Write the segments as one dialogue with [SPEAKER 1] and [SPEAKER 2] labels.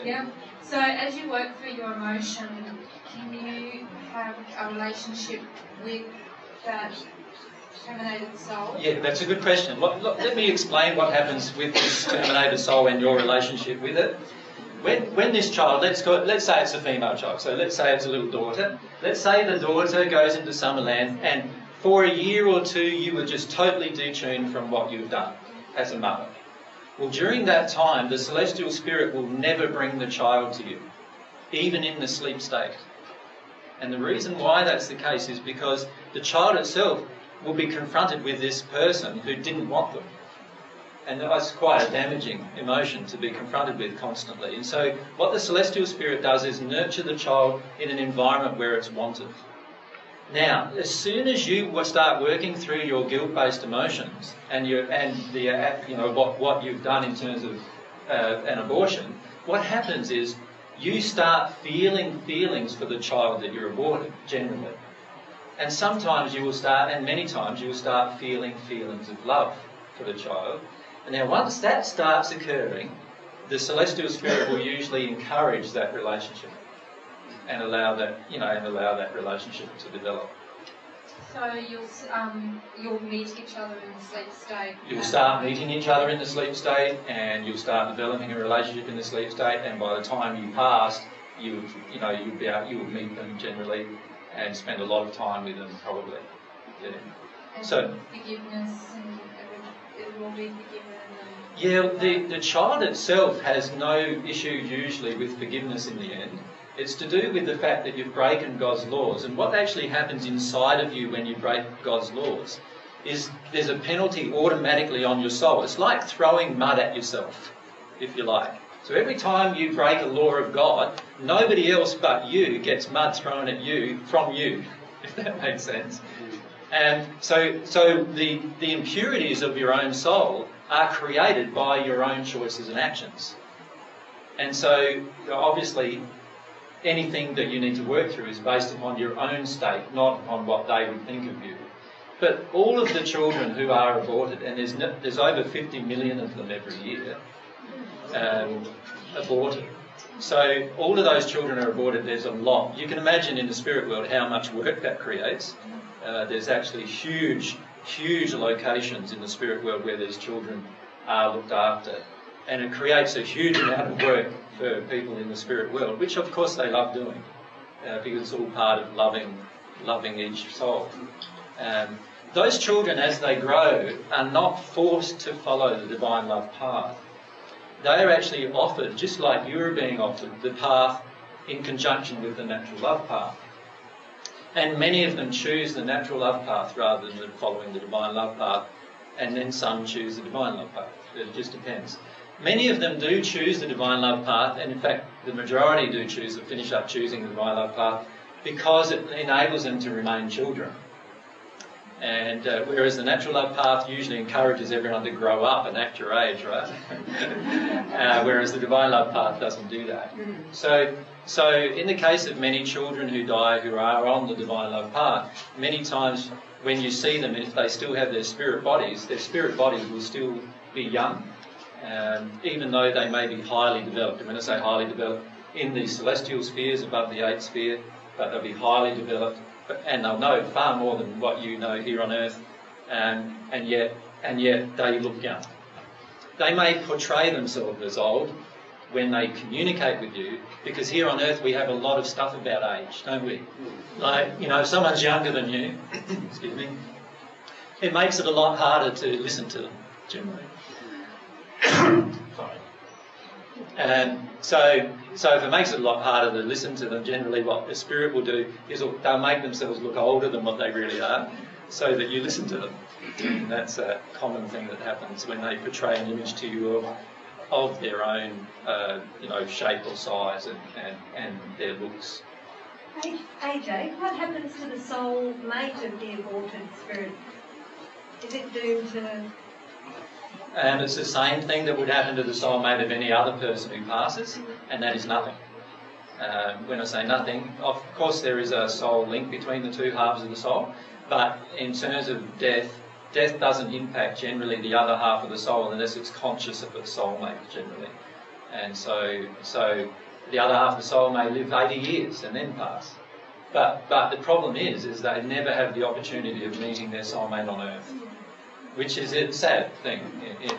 [SPEAKER 1] Yeah. So as you work through your emotion, can you have a relationship with that terminated soul?
[SPEAKER 2] Yeah, that's a good question. Let me explain what happens with this terminated soul and your relationship with it. When this child, let's say it's a female child, so let's say it's a little daughter. Let's say the daughter goes into Summerland and for a year or two you were just totally detuned from what you've done as a mother. Well, during that time, the celestial spirit will never bring the child to you, even in the sleep state. And the reason why that's the case is because the child itself will be confronted with this person who didn't want them. And that's quite a damaging emotion to be confronted with constantly. And so what the celestial spirit does is nurture the child in an environment where it's wanted. Now, as soon as you start working through your guilt-based emotions and what you've done in terms of an abortion, what happens is you start feeling feelings for the child that you're aborted, generally. And sometimes you will start, and many times you will start feeling feelings of love for the child. And now once that starts occurring, the celestial spirit will usually encourage that relationship and allow that relationship to develop.
[SPEAKER 1] So you'll meet each other in the sleep state.
[SPEAKER 2] You'll start meeting each other in the sleep state, and you'll start developing a relationship in the sleep state. And by the time you pass, you will meet them generally and spend a lot of time with them, probably. Yeah.
[SPEAKER 1] And
[SPEAKER 2] so
[SPEAKER 1] forgiveness, and it will be forgiven.
[SPEAKER 2] Yeah, the child itself has no issue usually with forgiveness in the end. It's to do with the fact that you've broken God's laws. And what actually happens inside of you when you break God's laws is there's a penalty automatically on your soul. It's like throwing mud at yourself, if you like. So every time you break a law of God, nobody else but you gets mud thrown at you from you, if that makes sense. And so the impurities of your own soul are created by your own choices and actions. And so obviously anything that you need to work through is based upon your own state, not on what they would think of you. But all of the children who are aborted, and there's over 50 million of them every year, aborted. So all of those children are aborted. There's a lot. You can imagine in the spirit world how much work that creates. There's actually huge locations in the spirit world where these children are looked after. And it creates a huge amount of work for people in the spirit world, which of course they love doing, because it's all part of loving each soul. Those children, as they grow, are not forced to follow the divine love path. They are actually offered, just like you are being offered, the path in conjunction with the natural love path. And many of them choose the natural love path rather than following the divine love path, and then some choose the divine love path. It just depends. Many of them do choose the divine love path, and in fact the majority do finish up choosing the divine love path because it enables them to remain children. And whereas the natural love path usually encourages everyone to grow up and act your age, right? Whereas the divine love path doesn't do that. So in the case of many children who die who are on the divine love path, many times when you see them, if they still have their spirit bodies will still be young, even though they may be highly developed. And when I say highly developed, in the celestial spheres above the 8th sphere, but they'll be highly developed, and they'll know far more than what you know here on earth, and yet they look young. They may portray themselves as old when they communicate with you, because here on earth we have a lot of stuff about age, don't we? Like, if someone's younger than you, excuse me, it makes it a lot harder to listen to them, generally. Sorry. So if it makes it a lot harder to listen to them, generally what the spirit will do is they'll make themselves look older than what they really are, so that you listen to them. And that's a common thing that happens when they portray an image to you of their own, shape or size and their looks.
[SPEAKER 3] AJ, what happens to the soul mate of the aborted spirit? Is it doomed to...
[SPEAKER 2] And it's the same thing that would happen to the soulmate of any other person who passes, and that is nothing. When I say nothing, of course there is a soul link between the two halves of the soul, but in terms of death doesn't impact generally the other half of the soul unless it's conscious of its soulmate generally. And so the other half of the soul may live 80 years and then pass. But the problem is they never have the opportunity of meeting their soulmate on earth, which is a sad thing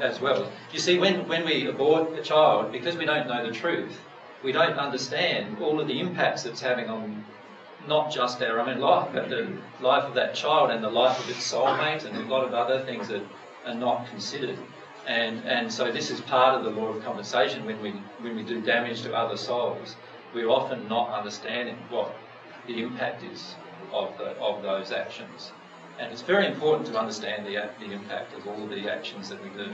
[SPEAKER 2] as well. You see, when we abort a child, because we don't know the truth, we don't understand all of the impacts it's having on not just our own life, but the life of that child and the life of its soulmate, and a lot of other things that are not considered. And so this is part of the law of compensation. When we do damage to other souls, we're often not understanding what the impact is of those actions. And it's very important to understand the impact of all of the actions that we do.